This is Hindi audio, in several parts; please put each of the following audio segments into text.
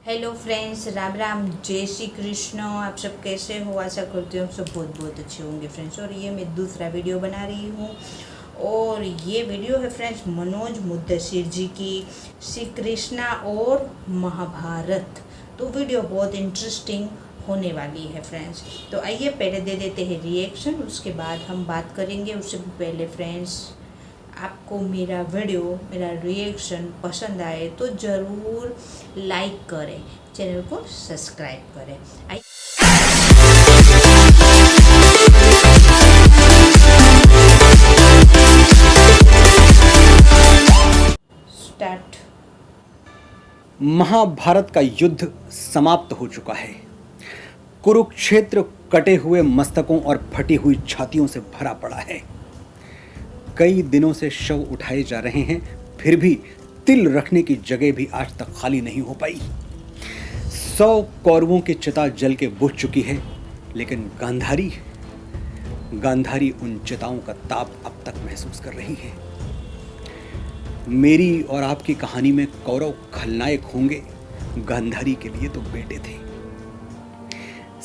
हेलो फ्रेंड्स, राम राम, जय श्री कृष्ण। आप सब कैसे हो? आशा करती हूँ आप सब बहुत बहुत अच्छे होंगे फ्रेंड्स। और ये मैं दूसरा वीडियो बना रही हूँ और ये वीडियो है फ्रेंड्स मनोज मुद्दशिर जी की, श्री कृष्णा और महाभारत। तो वीडियो बहुत इंटरेस्टिंग होने वाली है फ्रेंड्स। तो आइए पहले दे देते हैं रिएक्शन, उसके बाद हम बात करेंगे। उससे पहले फ्रेंड्स, आपको मेरा वीडियो, मेरा रिएक्शन पसंद आए तो ज़रूर लाइक करें, चैनल को सब्सक्राइब करें। स्टार्ट। महाभारत का युद्ध समाप्त हो चुका है। कुरुक्षेत्र कटे हुए मस्तकों और फटी हुई छातियों से भरा पड़ा है। कई दिनों से शव उठाए जा रहे हैं, फिर भी तिल रखने की जगह भी आज तक खाली नहीं हो पाई। 100 कौरवों की चिता जल के बुझ चुकी है, लेकिन गांधारी उन चिताओं का ताप अब तक महसूस कर रही है। मेरी और आपकी कहानी में कौरव खलनायक होंगे, गांधारी के लिए तो बेटे थे।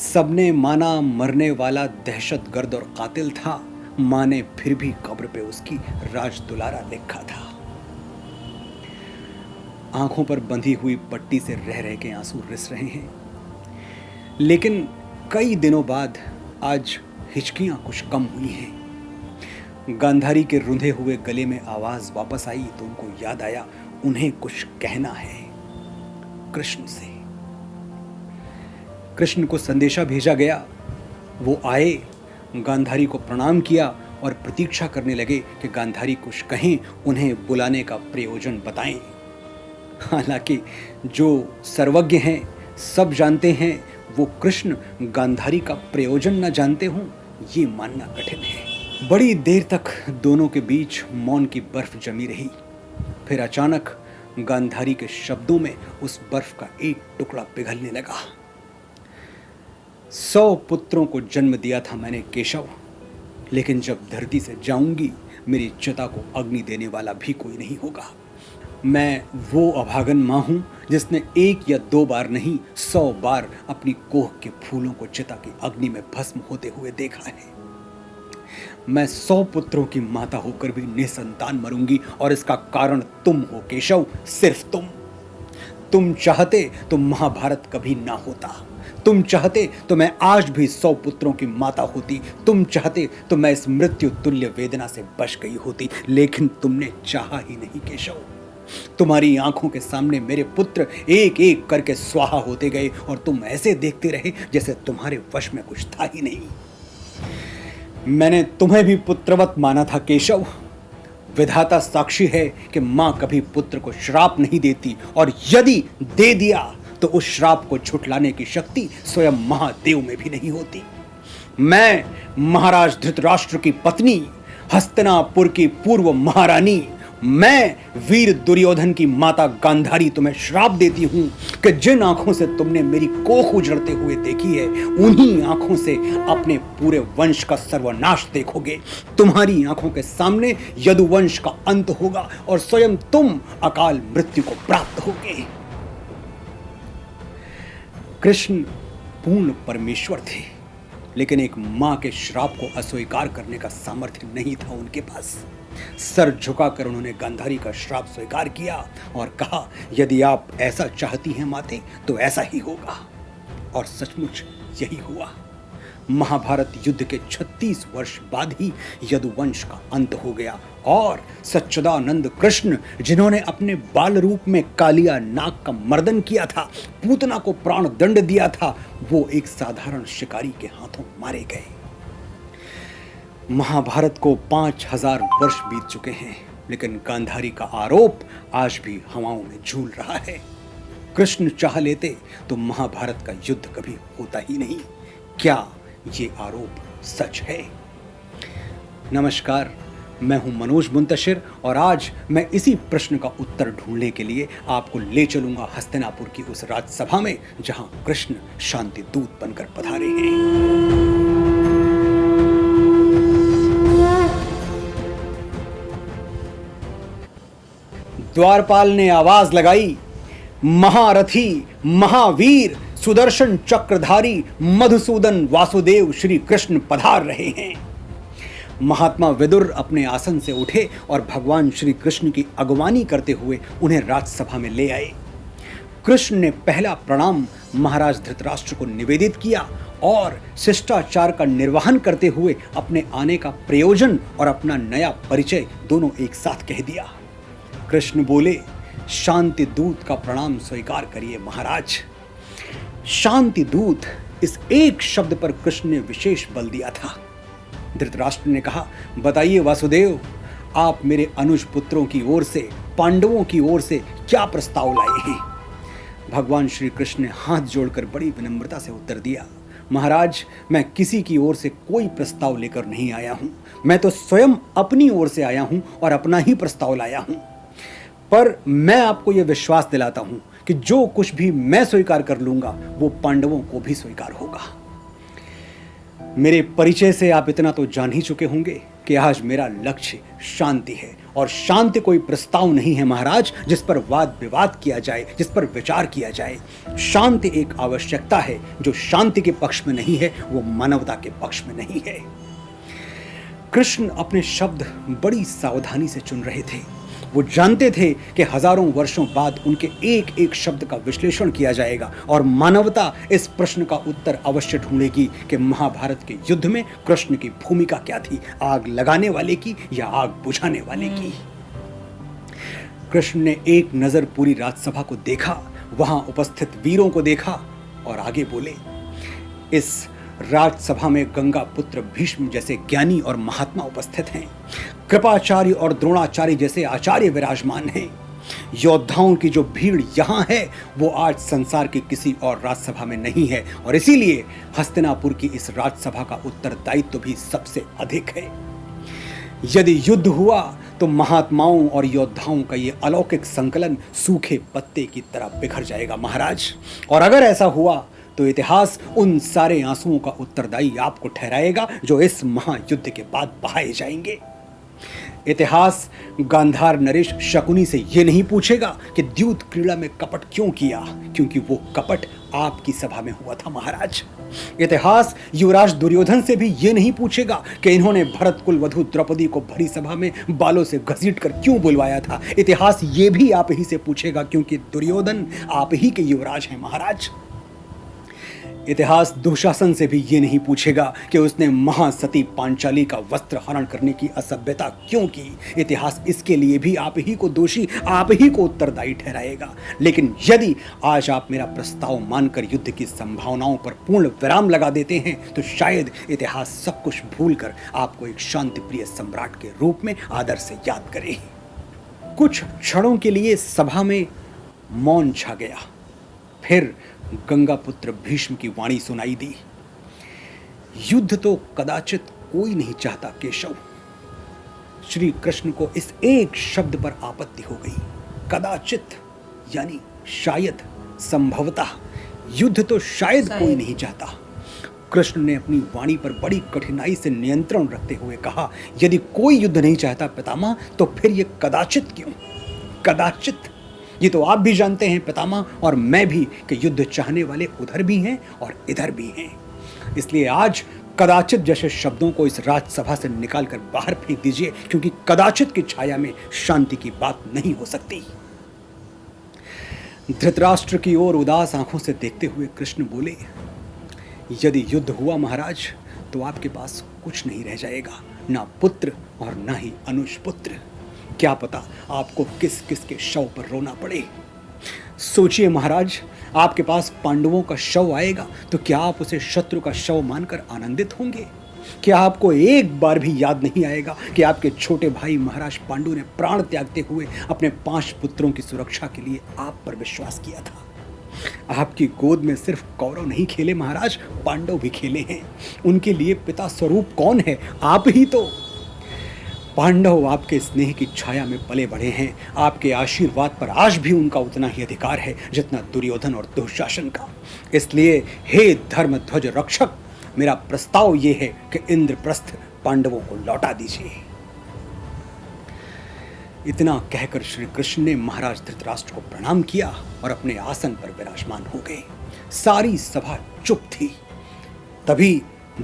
सबने माना मरने वाला दहशतगर्द और कातिल था, मां ने फिर भी कब्र पे उसकी राज दुलारा लिखा था। आंखों पर बंधी हुई पट्टी से रह रह के आंसू रिस रहे हैं, लेकिन कई दिनों बाद आज हिचकियां कुछ कम हुई हैं। गांधारी के रुंधे हुए गले में आवाज वापस आई तो उनको याद आया उन्हें कुछ कहना है कृष्ण से। कृष्ण को संदेशा भेजा गया। वो आए, गांधारी को प्रणाम किया और प्रतीक्षा करने लगे कि गांधारी कुछ कहें, उन्हें बुलाने का प्रयोजन बताएं। हालांकि जो सर्वज्ञ हैं, सब जानते हैं, वो कृष्ण गांधारी का प्रयोजन न जानते हों, ये मानना कठिन है। बड़ी देर तक दोनों के बीच मौन की बर्फ जमी रही। फिर अचानक गांधारी के शब्दों में उस बर्फ का एक टुकड़ा पिघलने लगा। 100 पुत्रों को जन्म दिया था मैंने केशव, लेकिन जब धरती से जाऊंगी मेरी चिता को अग्नि देने वाला भी कोई नहीं होगा। मैं वो अभागन मां हूं जिसने 1 या 2 बार नहीं 100 बार अपनी कोह के फूलों को चिता की अग्नि में भस्म होते हुए देखा है। मैं 100 पुत्रों की माता होकर भी निसंतान मरूंगी, और इसका कारण तुम हो केशव, सिर्फ तुम चाहते तो महाभारत कभी ना होता। तुम चाहते तो मैं आज भी 100 पुत्रों की माता होती। तुम चाहते तो मैं इस मृत्यु तुल्य वेदना से बच गई होती, लेकिन तुमने चाहा ही नहीं केशव। तुम्हारी आंखों के सामने मेरे पुत्र एक एक करके स्वाहा होते गए, और तुम ऐसे देखते रहे जैसे तुम्हारे वश में कुछ था ही नहीं। मैंने तुम्हें भी पुत्रवत माना था केशव। विधाता साक्षी है कि मां कभी पुत्र को श्राप नहीं देती, और यदि दे दिया तो उस श्राप को छुटलाने की शक्ति स्वयं महादेव में भी नहीं होती। मैं महाराज धृतराष्ट्र की पत्नी, हस्तिनापुर की पूर्व महारानी, मैं वीर दुर्योधन की माता गांधारी तुम्हें श्राप देती हूं कि जिन आंखों से तुमने मेरी कोख उजड़ते हुए देखी है, उन्हीं आंखों से अपने पूरे वंश का सर्वनाश देखोगे। तुम्हारी आंखों के सामने यदुवंश का अंत होगा और स्वयं तुम अकाल मृत्यु को प्राप्त होगे। कृष्ण पूर्ण परमेश्वर थे, लेकिन एक मां के श्राप को अस्वीकार करने का सामर्थ्य नहीं था उनके पास। सर झुकाकर उन्होंने गांधारी का श्राप स्वीकार किया और कहा, यदि आप ऐसा चाहती हैं माते तो ऐसा ही होगा। और सचमुच यही हुआ। महाभारत युद्ध के 36 वर्ष बाद ही यदुवंश का अंत हो गया, और सच्चिदानंद कृष्ण, जिन्होंने अपने बाल रूप में कालिया नाग का मर्दन किया था, पूतना को प्राण दंड दिया था, वो एक साधारण शिकारी के हाथों मारे गए। महाभारत को 5000 वर्ष बीत चुके हैं, लेकिन गांधारी का आरोप आज भी हवाओं में झूल रहा है। कृष्ण चाह लेते तो महाभारत का युद्ध कभी होता ही नहीं। क्या ये आरोप सच है? नमस्कार, मैं हूं मनोज मुंतशिर, और आज मैं इसी प्रश्न का उत्तर ढूंढने के लिए आपको ले चलूंगा हस्तिनापुर की उस राजसभा में, जहां कृष्ण शांति दूत बनकर पधारे हैं। द्वारपाल ने आवाज लगाई, महारथी, महावीर, सुदर्शन चक्रधारी मधुसूदन वासुदेव श्री कृष्ण पधार रहे हैं। महात्मा विदुर अपने आसन से उठे और भगवान श्री कृष्ण की अगवानी करते हुए उन्हें राजसभा में ले आए। कृष्ण ने पहला प्रणाम महाराज धृतराष्ट्र को निवेदित किया और शिष्टाचार का निर्वहन करते हुए अपने आने का प्रयोजन और अपना नया परिचय दोनों एक साथ कह दिया। कृष्ण बोले, शांति दूत का प्रणाम स्वीकार करिए महाराज। शांति दूत, इस एक शब्द पर कृष्ण ने विशेष बल दिया था। धृतराष्ट्र ने कहा, बताइए वासुदेव, आप मेरे अनुज पुत्रों की ओर से, पांडवों की ओर से क्या प्रस्ताव लाए हैं? भगवान श्री कृष्ण ने हाथ जोड़कर बड़ी विनम्रता से उत्तर दिया, महाराज, मैं किसी की ओर से कोई प्रस्ताव लेकर नहीं आया हूं। मैं तो स्वयं अपनी ओर से आया हूं और अपना ही प्रस्ताव लाया हूं। पर मैं आपको यह विश्वास दिलाता हूं कि जो कुछ भी मैं स्वीकार कर लूंगा वो पांडवों को भी स्वीकार होगा। मेरे परिचय से आप इतना तो जान ही चुके होंगे कि आज मेरा लक्ष्य शांति है, और शांति कोई प्रस्ताव नहीं है महाराज जिस पर वाद विवाद किया जाए, जिस पर विचार किया जाए। शांति एक आवश्यकता है। जो शांति के पक्ष में नहीं है वो मानवता के पक्ष में नहीं है। कृष्ण अपने शब्द बड़ी सावधानी से चुन रहे थे। वो जानते थे कि हजारों वर्षों बाद उनके एक एक शब्द का विश्लेषण किया जाएगा और मानवता इस प्रश्न का उत्तर अवश्य ढूंढेगी कि महाभारत के युद्ध में कृष्ण की भूमिका क्या थी, आग लगाने वाले की या आग बुझाने वाले की। कृष्ण ने एक नजर पूरी राजसभा को देखा, वहां उपस्थित वीरों को देखा और आगे बोले, इस राजसभा में गंगा पुत्र भीष्म जैसे ज्ञानी और महात्मा उपस्थित हैं। कृपाचार्य और द्रोणाचार्य जैसे आचार्य विराजमान हैं। योद्धाओं की जो भीड़ यहाँ है वो आज संसार की किसी और राजसभा में नहीं है, और इसीलिए हस्तिनापुर की इस राजसभा का उत्तरदायित्व भी सबसे अधिक है। यदि युद्ध हुआ तो महात्माओं और योद्धाओं का ये अलौकिक संकलन सूखे पत्ते की तरह बिखर जाएगा महाराज, और अगर ऐसा हुआ तो इतिहास उन सारे आंसुओं का उत्तरदायी आपको ठहराएगा जो इस महायुद्ध के बाद बहाए जाएंगे। इतिहास गांधार नरेश शकुनी से यह नहीं पूछेगा कि द्यूत क्रीड़ा में कपट क्यों किया, क्योंकि वो कपट आपकी सभा में हुआ था महाराज। इतिहास युवराज दुर्योधन से भी ये नहीं पूछेगा कि इन्होंने भरत कुल वधु द्रौपदी को भरी सभा में बालों से घसीट कर क्यों बुलवाया था। इतिहास ये भी आप ही से पूछेगा, क्योंकि दुर्योधन आप ही के युवराज हैं महाराज। इतिहास दुशासन से भी ये नहीं पूछेगा कि उसने महासती पांचाली का वस्त्र हरण करने की असभ्यता क्यों की। इतिहास इसके लिए भी आप ही को दोषी, आप ही को उत्तरदायी ठहराएगा। लेकिन यदि आज आप मेरा प्रस्ताव मानकर युद्ध की संभावनाओं पर पूर्ण विराम लगा देते हैं तो शायद इतिहास सब कुछ भूलकर आपको एक शांतिप्रिय सम्राट के रूप में आदर से याद करे। कुछ क्षणों के लिए सभा में मौन छा गया। फिर गंगा पुत्र भीष्म की वाणी सुनाई दी, युद्ध तो कदाचित कोई नहीं चाहता केशव। श्री कृष्ण को इस एक शब्द पर आपत्ति हो गई। कदाचित यानी शायद, संभवतः युद्ध तो शायद कोई नहीं चाहता। कृष्ण ने अपनी वाणी पर बड़ी कठिनाई से नियंत्रण रखते हुए कहा, यदि कोई युद्ध नहीं चाहता पितामह तो फिर ये कदाचित क्यों? कदाचित ये तो आप भी जानते हैं पितामह और मैं भी कि युद्ध चाहने वाले उधर भी हैं और इधर भी हैं। इसलिए आज कदाचित जैसे शब्दों को इस राजसभा से निकालकर बाहर फेंक दीजिए, क्योंकि कदाचित की छाया में शांति की बात नहीं हो सकती। धृतराष्ट्र की ओर उदास आंखों से देखते हुए कृष्ण बोले, यदि युद्ध हुआ महाराज तो आपके पास कुछ नहीं रह जाएगा, ना पुत्र और ना ही अनुज पुत्र। क्या पता आपको किस किस के शव पर रोना पड़े। सोचिए महाराज, आपके पास पांडवों का शव आएगा तो क्या आप उसे शत्रु का शव मानकर आनंदित होंगे? क्या आपको एक बार भी याद नहीं आएगा कि आपके छोटे भाई महाराज पांडु ने प्राण त्यागते हुए अपने 5 पुत्रों की सुरक्षा के लिए आप पर विश्वास किया था? आपकी गोद में सिर्फ कौरव नहीं खेले महाराज, पांडव भी खेले हैं। उनके लिए पिता स्वरूप कौन है? आप ही तो। पांडव आपके स्नेह की छाया में पले बढ़े हैं। आपके आशीर्वाद पर आज भी उनका उतना ही अधिकार है जितना दुर्योधन और दुशासन का। इसलिए हे धर्म ध्वज रक्षक, मेरा प्रस्ताव ये है कि इंद्रप्रस्थ पांडवों को लौटा दीजिए। इतना कहकर श्री कृष्ण ने महाराज धृतराष्ट्र को प्रणाम किया और अपने आसन पर विराजमान हो गए। सारी सभा चुप थी। तभी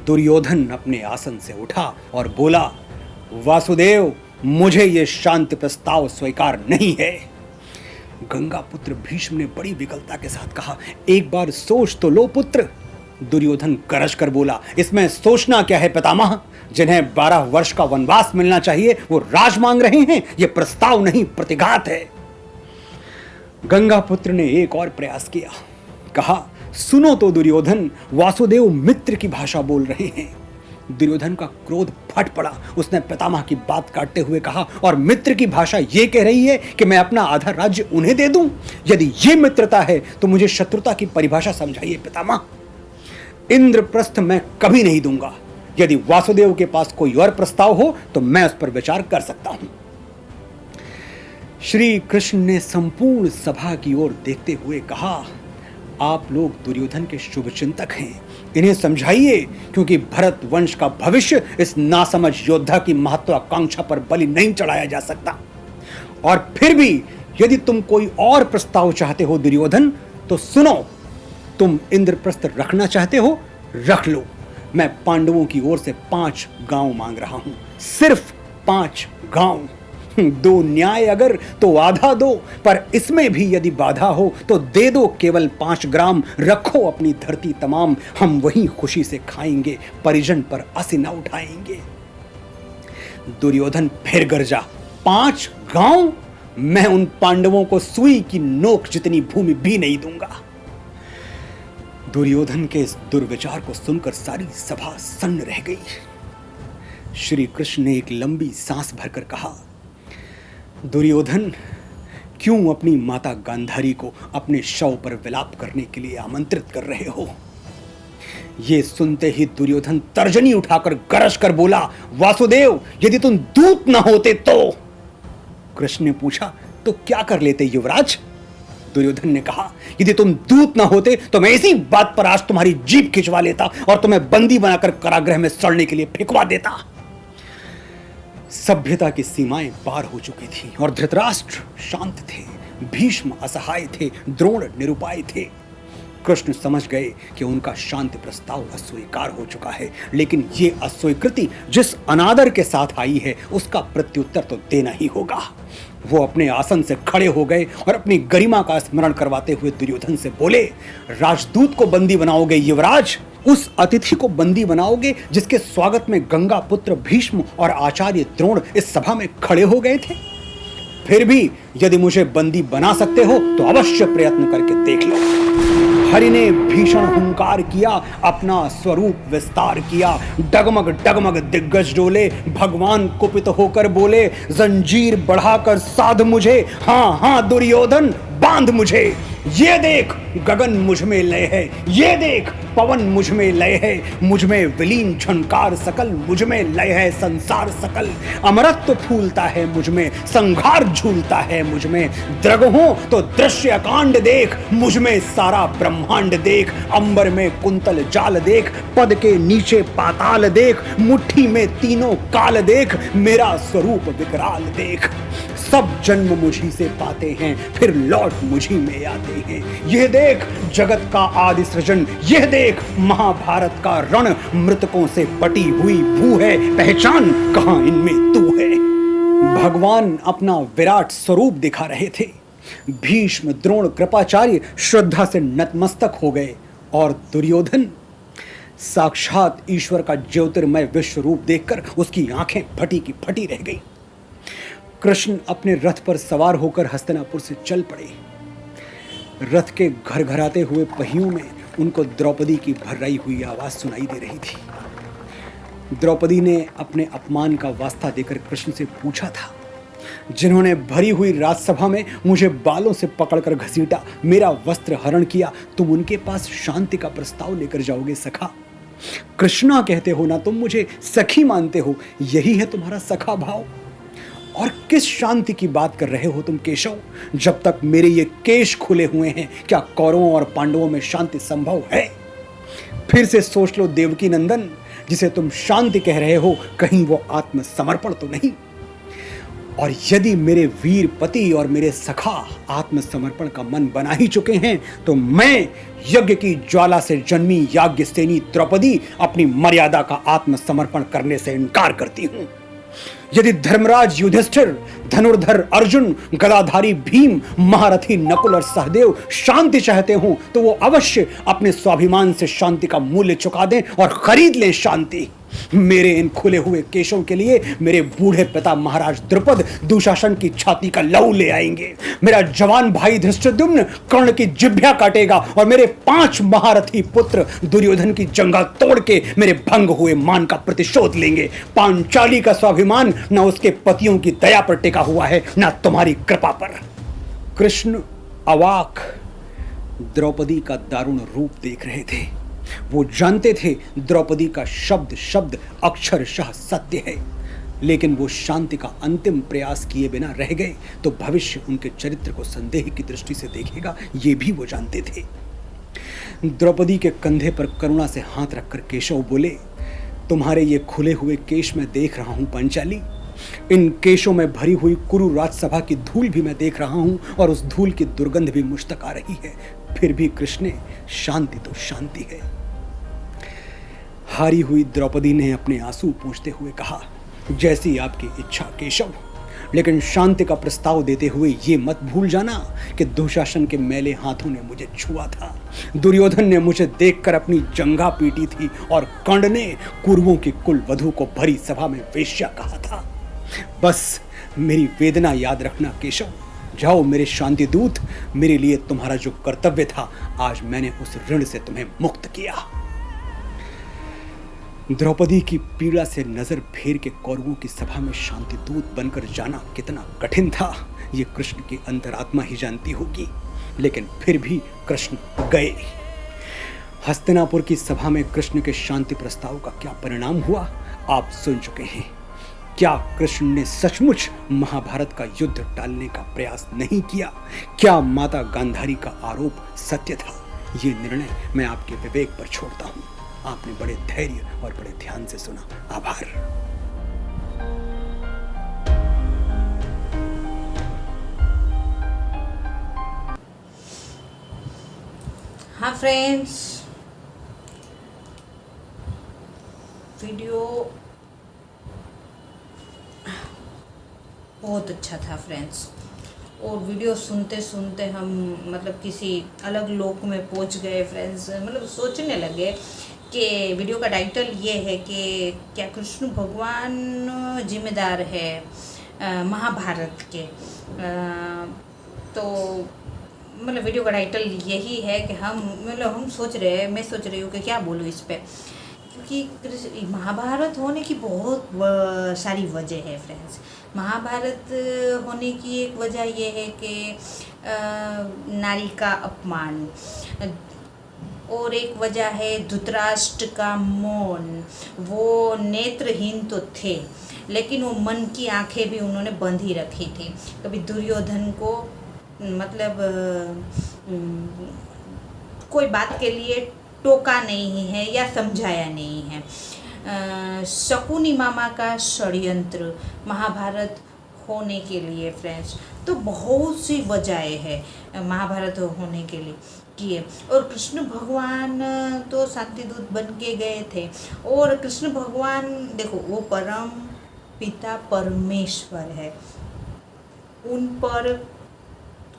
दुर्योधन अपने आसन से उठा और बोला, वासुदेव, मुझे ये शांति प्रस्ताव स्वीकार नहीं है। गंगापुत्र भीष्म ने बड़ी विकलता के साथ कहा, एक बार सोच तो लो पुत्र। दुर्योधन गरज कर बोला, इसमें सोचना क्या है पितामह? जिन्हें 12 वर्ष का वनवास मिलना चाहिए वो राज मांग रहे हैं। यह प्रस्ताव नहीं, प्रतिघात है। गंगापुत्र ने एक और प्रयास किया, कहा, सुनो तो दुर्योधन, वासुदेव मित्र की भाषा बोल रहे हैं। दुर्योधन का क्रोध फट पड़ा। उसने पितामह की बात काटते हुए कहा, और मित्र की भाषा यह कह रही है कि मैं अपना आधा राज्य उन्हें दे दूं? यदि यह मित्रता है तो मुझे शत्रुता की परिभाषा समझाइए पितामह। इंद्रप्रस्थ मैं कभी नहीं दूंगा। यदि वासुदेव के पास कोई और प्रस्ताव हो तो मैं उस पर विचार कर सकता हूं। श्री कृष्ण ने संपूर्ण सभा की ओर देखते हुए कहा, आप लोग दुर्योधन के शुभचिंतक हैं, इन्हें समझाइए, क्योंकि भरत वंश का भविष्य इस नासमझ योद्धा की महत्वाकांक्षा पर बलि नहीं चढ़ाया जा सकता। और फिर भी यदि तुम कोई और प्रस्ताव चाहते हो दुर्योधन, तो सुनो, तुम इंद्रप्रस्थ रखना चाहते हो, रख लो। मैं पांडवों की ओर से 5 गांव मांग रहा हूं, सिर्फ 5 गांव। 2 न्याय अगर तो आधा दो, पर इसमें भी यदि बाधा हो तो दे दो केवल 5 ग्राम। रखो अपनी धरती तमाम, हम वहीं खुशी से खाएंगे, परिजन पर असी न उठाएंगे। दुर्योधन फिर गरजा, 5 गांव? मैं उन पांडवों को सुई की नोक जितनी भूमि भी नहीं दूंगा। दुर्योधन के इस दुर्विचार को सुनकर सारी सभा सन्न रह गई। श्री कृष्ण ने एक लंबी सांस भरकर कहा, दुर्योधन, क्यों अपनी माता गांधारी को अपने शव पर विलाप करने के लिए आमंत्रित कर रहे हो? यह सुनते ही दुर्योधन तर्जनी उठाकर गरज कर बोला, वासुदेव, यदि तुम दूत न होते तो। कृष्ण ने पूछा, तो क्या कर लेते युवराज? दुर्योधन ने कहा, यदि तुम दूत न होते तो मैं इसी बात पर आज तुम्हारी जीभ खिंचवा लेता और तुम्हें बंदी बनाकर कारागृह में सड़ने के लिए फेंकवा देता। सभ्यता की सीमाएं पार हो चुकी थी और धृतराष्ट्र शांत थे, भीष्म असहाय थे, द्रोण निरुपाय थे। कृष्ण समझ गए कि उनका शांति प्रस्ताव अस्वीकार हो चुका है, लेकिन ये अस्वीकृति जिस अनादर के साथ आई है उसका प्रत्युत्तर तो देना ही होगा। वो अपने आसन से खड़े हो गए और अपनी गरिमा का स्मरण करवाते हुए दुर्योधन से बोले, राजदूत को बंदी बनाओगे युवराज? उस अतिथि को बंदी बनाओगे जिसके स्वागत में गंगा पुत्र भीष्म और आचार्य द्रोण इस सभा में खड़े हो गए थे? फिर भी यदि मुझे बंदी बना सकते हो तो अवश्य प्रयत्न करके देख लो। हरि ने भीषण हुंकार किया, अपना स्वरूप विस्तार किया, डगमग डगमग दिग्गज डोले। भगवान कुपित होकर बोले, जंजीर बढ़ाकर साध मुझे, हाँ हाँ दुर्योधन, बांध मुझे। ये देख गगन मुझ में लय है, ये देख पवन मुझ में लय है, मुझ में विलीन झंकार सकल, मुझ में लय है संसार सकल। अमरत्व फूलता है मुझ में, संघार झूलता है मुझ में। द्रगहों तो दृश्य कांड देख, मुझ में सारा ब्रह्मांड देख। अंबर में कुंतल जाल देख, पद के नीचे पाताल देख, मुट्ठी में तीनों काल देख, मेरा स्वरूप विकराल देख। सब जन्म मुझी से पाते हैं, फिर लौट मुझी में आते हैं। यह देख जगत का आदि सृजन, यह देख महाभारत का रण, मृतकों से बटी हुई भू है, पहचान कहां इनमें तू है। भगवान अपना विराट स्वरूप दिखा रहे थे। भीष्म, द्रोण, कृपाचार्य श्रद्धा से नतमस्तक हो गए और दुर्योधन साक्षात ईश्वर का ज्योतिर्मय विश्व रूप देखकर उसकी आंखें फटी की फटी रह गई। कृष्ण अपने रथ पर सवार होकर हस्तिनापुर से चल पड़े। रथ के घरघराते हुए पहियों में उनको द्रौपदी की भर्राई हुई आवाज सुनाई दे रही थी। द्रौपदी ने अपने अपमान का वास्ता देकर कृष्ण से पूछा था, जिन्होंने भरी हुई राजसभा में मुझे बालों से पकड़कर घसीटा, मेरा वस्त्र हरण किया, तुम उनके पास शांति का प्रस्ताव लेकर जाओगे सखा? कृष्णा कहते हो ना, तुम मुझे सखी मानते हो, यही है तुम्हारा सखा भाव? और किस शांति की बात कर रहे हो तुम केशव? जब तक मेरे ये केश खुले हुए हैं, क्या कौरवों और पांडवों में शांति संभव है? फिर से सोच लो देवकी नंदन, जिसे तुम शांति कह रहे हो, कहीं वो आत्मसमर्पण तो नहीं? और यदि मेरे वीर पति और मेरे सखा आत्मसमर्पण का मन बना ही चुके हैं तो मैं यज्ञ की ज्वाला से जन्मी याज्ञसेनी द्रौपदी अपनी मर्यादा का आत्मसमर्पण करने से इनकार करती हूं। यदि धर्मराज युधिष्ठिर, धनुर्धर अर्जुन, गदाधारी भीम, महारथी नकुल और सहदेव शांति चाहते हों तो वो अवश्य अपने स्वाभिमान से शांति का मूल्य चुका दें और खरीद लें शांति। मेरे इन खुले हुए केशों के लिए मेरे बूढ़े पिता महाराज द्रुपद दुशासन की छाती का लहू ले आएंगे, मेरा जवान भाई धृष्टद्युम्न कर्ण की जिह्वा काटेगा और मेरे 5 महारथी पुत्र दुर्योधन की जंगा तोड़ के मेरे भंग हुए मान का प्रतिशोध लेंगे। पांचाली का स्वाभिमान न उसके पतियों की दया पर टिका हुआ है न तुम्हारी कृपा पर। कृष्ण अवाक द्रौपदी का दारुण रूप देख रहे थे। वो जानते थे द्रौपदी का शब्द शब्द अक्षरशः सत्य है, लेकिन वो शांति का अंतिम प्रयास किए बिना रह गए तो भविष्य उनके चरित्र को संदेह की दृष्टि से देखेगा, ये भी वो जानते थे। द्रौपदी के कंधे पर करुणा से हाथ रखकर केशव बोले, तुम्हारे ये खुले हुए केश मैं देख रहा हूं पांचाली, इन केशों में भरी हुई कुरु राजसभा की धूल भी मैं देख रहा हूं और उस धूल की दुर्गंध भी मुझ तक आ रही है। फिर भी कृष्ण, शांति तो शांति है। हारी हुई द्रौपदी ने अपने आंसू पोंछते हुए कहा, जैसी आपकी इच्छा केशव, लेकिन शांति का प्रस्ताव देते हुए ये मत भूल जाना कि दुशासन के मैले हाथों ने मुझे छुआ था, दुर्योधन ने मुझे देखकर अपनी जंघा पीटी थी और कर्ण ने कुरुओं की कुल वधू को भरी सभा में वेश्या कहा था। बस मेरी वेदना याद रखना केशव। जाओ मेरे शांति दूत, मेरे लिए तुम्हारा जो कर्तव्य था आज मैंने उस ऋण से तुम्हें मुक्त किया। द्रौपदी की पीड़ा से नजर फेर के कौरवों की सभा में शांति दूत बनकर जाना कितना कठिन था ये कृष्ण की अंतरात्मा ही जानती होगी, लेकिन फिर भी कृष्ण गए। हस्तिनापुर की सभा में कृष्ण के शांति प्रस्ताव का क्या परिणाम हुआ आप सुन चुके हैं। क्या कृष्ण ने सचमुच महाभारत का युद्ध टालने का प्रयास नहीं किया? क्या माता गांधारी का आरोप सत्य था? ये निर्णय मैं आपके विवेक पर छोड़ता हूं। आपने बड़े धैर्य और बड़े ध्यान से सुना, आभार। हाँ फ्रेंड्स, वीडियो बहुत अच्छा था फ्रेंड्स, और वीडियो सुनते सुनते हम मतलब किसी अलग लोक में पहुंच गए फ्रेंड्स। मतलब सोचने लगे कि वीडियो का टाइटल ये है कि क्या कृष्ण भगवान जिम्मेदार है महाभारत के। तो मतलब वीडियो का टाइटल यही है कि हम सोच रहे हैं, मैं सोच रही हूँ कि क्या बोलूँ इस पर, क्योंकि महाभारत होने की बहुत सारी वजह है फ्रेंड्स। महाभारत होने की एक वजह यह है कि नारी का अपमान, और एक वजह है धृतराष्ट्र का मौन। वो नेत्रहीन तो थे लेकिन वो मन की आंखें भी उन्होंने बंद ही रखी थी। कभी दुर्योधन को मतलब कोई बात के लिए टोका नहीं है या समझाया नहीं है। शकुनी मामा का षड्यंत्र महाभारत होने के लिए फ्रेंड्स, तो बहुत सी वजहें हैं महाभारत होने के लिए किए। और कृष्ण भगवान तो शांति दूत बन के गए थे, और कृष्ण भगवान देखो वो परम पिता परमेश्वर है, उन पर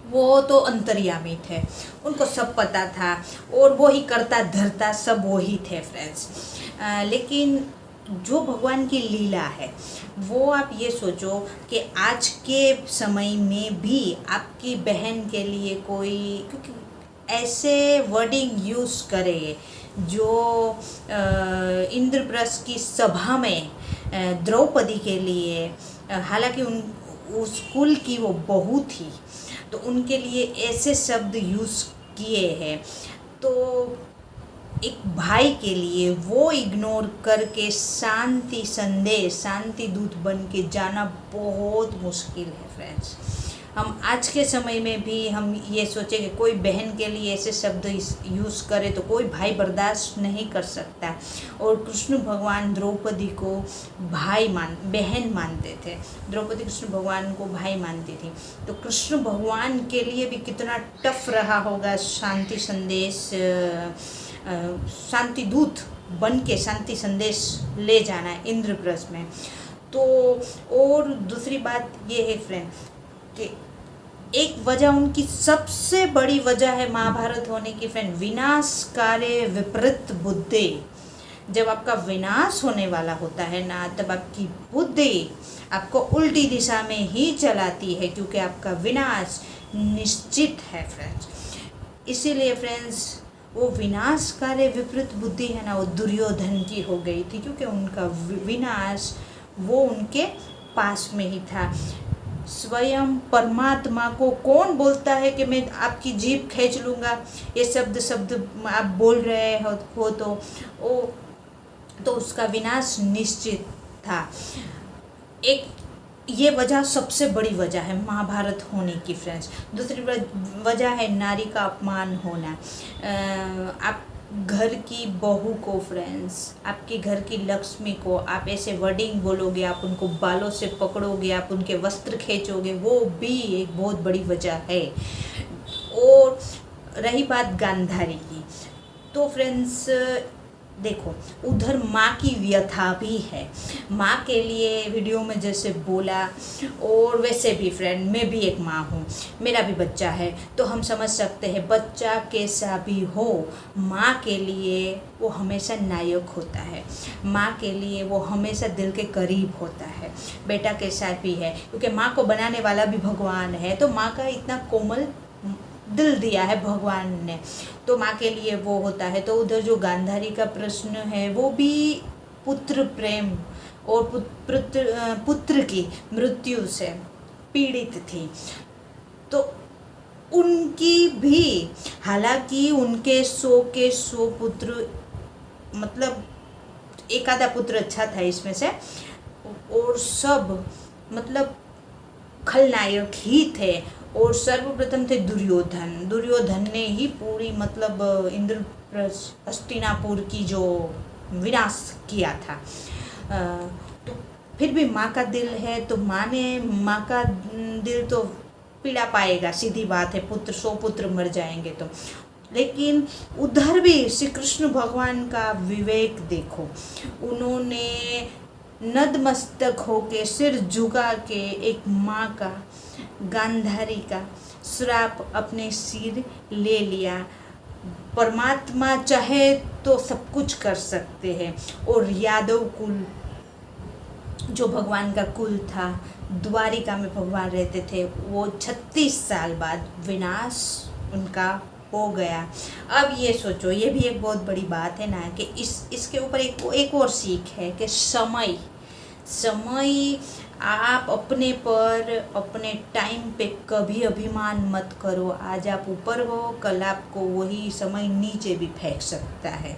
वो तो अंतर्यामी थे, उनको सब पता था और वो ही करता धरता सब वो ही थे फ्रेंड्स। लेकिन जो भगवान की लीला है वो आप ये सोचो कि आज के समय में भी आपकी बहन के लिए कोई क्योंकि ऐसे वर्डिंग यूज़ करे जो इंद्रप्रस्थ की सभा में द्रौपदी के लिए, हालांकि उस कुल की वो बहू थी तो उनके लिए ऐसे शब्द यूज़ किए हैं, तो एक भाई के लिए वो इग्नोर करके शांति संदेश, शांति दूत बन के जाना बहुत मुश्किल है फ्रेंड्स। हम आज के समय में भी हम ये सोचें कि कोई बहन के लिए ऐसे शब्द यूज़ करे तो कोई भाई बर्दाश्त नहीं कर सकता। और कृष्ण भगवान द्रौपदी को बहन मानते थे। द्रौपदी कृष्ण भगवान को भाई मानती थी। तो कृष्ण भगवान के लिए भी कितना टफ रहा होगा शांति संदेश, शांति दूत बन के शांति संदेश ले जाना इंद्रप्रस्थ में। तो और दूसरी बात ये है फ्रेंड कि एक वजह, उनकी सबसे बड़ी वजह है महाभारत होने की फ्रेंड, विनाशकारे विपरीत बुद्धि। जब आपका विनाश होने वाला होता है ना, तब आपकी बुद्धि आपको उल्टी दिशा में ही चलाती है, क्योंकि आपका विनाश निश्चित है फ्रेंड्स। इसीलिए फ्रेंड्स वो विनाशकारी विपरीत बुद्धि है ना, वो दुर्योधन की हो गई थी, क्योंकि उनका विनाश वो उनके पास में ही था। स्वयं परमात्मा को कौन बोलता है कि मैं आपकी जीभ खींच लूँगा, ये शब्द आप बोल रहे हो तो उसका विनाश निश्चित था। एक ये वजह सबसे बड़ी वजह है महाभारत होने की फ्रेंड्स। दूसरी वजह है नारी का अपमान होना। आप घर की बहू को फ्रेंड्स, आपके घर की लक्ष्मी को आप ऐसे वर्डिंग बोलोगे, आप उनको बालों से पकड़ोगे, आप उनके वस्त्र खींचोगे, वो भी एक बहुत बड़ी वजह है। और रही बात गांधारी की, तो फ्रेंड्स देखो उधर माँ की व्यथा भी है। माँ के लिए वीडियो में जैसे बोला, और वैसे भी फ्रेंड मैं भी एक माँ हूँ, मेरा भी बच्चा है, तो हम समझ सकते हैं बच्चा कैसा भी हो, माँ के लिए वो हमेशा नायक होता है, माँ के लिए वो हमेशा दिल के करीब होता है। बेटा कैसा भी है, क्योंकि माँ को बनाने वाला भी भगवान है, तो माँ का इतना कोमल दिल दिया है भगवान ने, तो माँ के लिए वो होता है। तो उधर जो गांधारी का प्रश्न है वो भी पुत्र प्रेम और पुत्र की मृत्यु से पीड़ित थी। तो उनकी भी, हालांकि उनके 100 के 100 पुत्र, मतलब एक आधा पुत्र अच्छा था इसमें से, और सब मतलब खलनायक ही थे। और सर्वप्रथम थे दुर्योधन ने ही पूरी मतलब इंद्रप्रस्थ हस्तिनापुर की जो विनाश किया था। तो फिर भी माँ का दिल है, तो माँ का दिल तो पीड़ा पाएगा, सीधी बात है, 100 पुत्र मर जाएंगे तो। लेकिन उधर भी श्री कृष्ण भगवान का विवेक देखो, उन्होंने नतमस्तक होके सिर झुका के एक माँ का, गांधारी का श्राप अपने सिर ले लिया। परमात्मा चाहे तो सब कुछ कर सकते हैं। और यादव कुल जो भगवान का कुल था, द्वारिका में भगवान रहते थे, वो 36 साल बाद विनाश उनका हो गया। अब ये सोचो, ये भी एक बहुत बड़ी बात है ना, कि इसके ऊपर एक और सीख है कि समय आप अपने पर, अपने टाइम पे कभी अभिमान मत करो। आज आप ऊपर हो, कल आपको वही समय नीचे भी फेंक सकता है,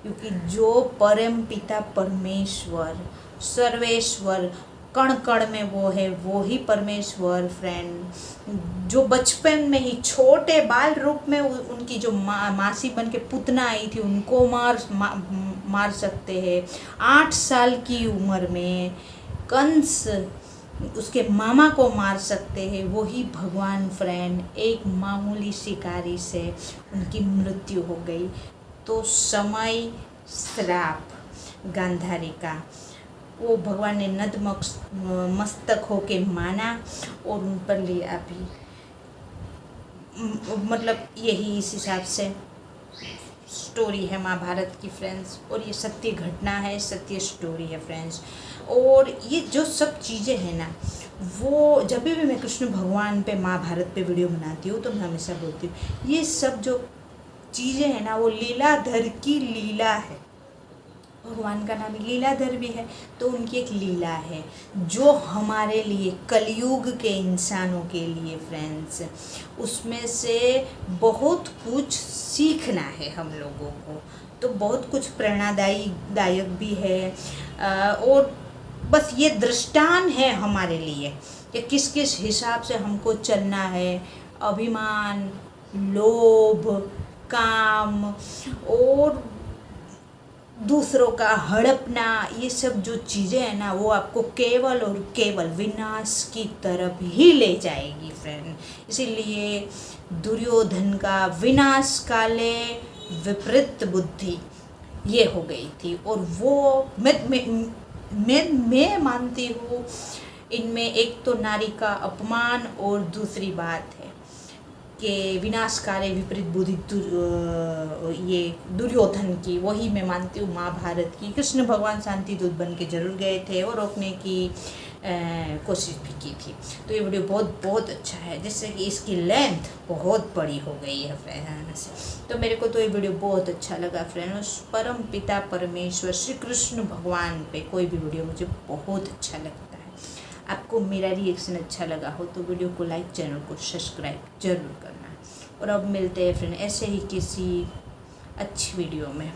क्योंकि जो परम पिता परमेश्वर सर्वेश्वर कण कण में वो है, वो ही परमेश्वर फ्रेंड। जो बचपन में ही छोटे बाल रूप में उनकी जो मासी बन के पुतना आई थी, उनको मार सकते हैं। 8 साल की उम्र में कंस उसके मामा को मार सकते हैं, वही भगवान फ्रेंड। एक मामूली शिकारी से उनकी मृत्यु हो गई। तो समय श्राप गांधारी का, वो भगवान ने नतमस्तक होके माना और उन पर लिया भी, मतलब यही इस हिसाब से स्टोरी है महाभारत की फ्रेंड्स। और ये सत्य घटना है, सत्य स्टोरी है फ्रेंड्स। और ये जो सब चीज़ें हैं ना, वो जब भी मैं कृष्ण भगवान पे, महाभारत पे वीडियो बनाती हूँ, तो मैं हमेशा बोलती हूँ ये सब जो चीज़ें हैं ना, वो लीलाधर की लीला है। भगवान का नाम लीलाधर भी है, तो उनकी एक लीला है जो हमारे लिए, कलयुग के इंसानों के लिए फ्रेंड्स, उसमें से बहुत कुछ सीखना है हम लोगों को। तो बहुत कुछ प्रेरणादायक भी है। और बस ये दृष्टांत है हमारे लिए कि किस किस हिसाब से हमको चलना है। अभिमान, लोभ, काम और दूसरों का हड़पना, ये सब जो चीज़ें हैं ना, वो आपको केवल और केवल विनाश की तरफ ही ले जाएगी फ्रेंड। इसीलिए दुर्योधन का विनाश काले विपरीत बुद्धि ये हो गई थी। और वो मैं मानती हूँ इनमें एक तो नारी का अपमान और दूसरी बात है कि विनाशकारी विपरीत बुद्धि ये दुर्योधन की, वही मैं मानती हूँ महाभारत की। कृष्ण भगवान शांति दूत बन के जरूर गए थे और रोकने की कोशिश भी की थी। तो ये वीडियो बहुत बहुत अच्छा है, जिससे कि इसकी लेंथ बहुत बड़ी हो गई है फ्रेंड्स। तो मेरे को तो ये वीडियो बहुत अच्छा लगा फ्रेंड। उस परम पिता परमेश्वर श्री कृष्ण भगवान पे कोई भी वीडियो मुझे बहुत अच्छा लगता है। आपको मेरा रिएक्शन अच्छा लगा हो तो वीडियो को लाइक, चैनल को सब्सक्राइब जरूर करना। और अब मिलते हैं फ्रेंड ऐसे ही किसी अच्छी वीडियो में।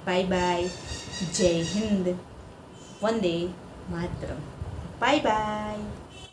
बाय बाय, जय हिंद, वंदे मातरम, बाय बाय।